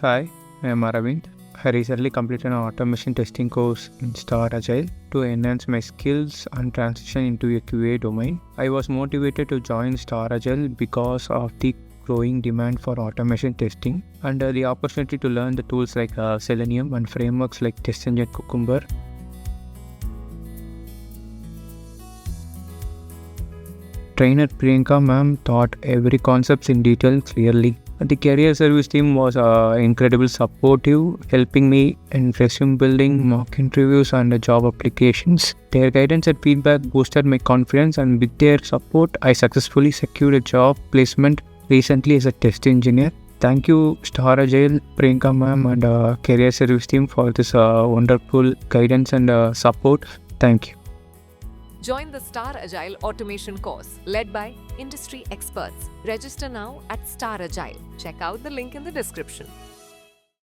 Hi, I am Arvind. I recently completed an automation testing course in StarAgile to enhance my skills and transition into a QA domain. I was motivated to join StarAgile because of the growing demand for automation testing and the opportunity to learn the tools like Selenium and frameworks like Test Engine Cucumber. Trainer Priyanka ma'am taught every concept in detail clearly. The career service team was incredibly supportive, helping me in resume building, mock interviews, and job applications. Their guidance and feedback boosted my confidence, and with their support, I successfully secured a job placement recently as a test engineer. Thank you, StarAgile, Priyanka ma'am, and career service team for this wonderful guidance and support. Thank you. Join the StarAgile automation course led by industry experts. Register now at StarAgile. Check out the link in the description.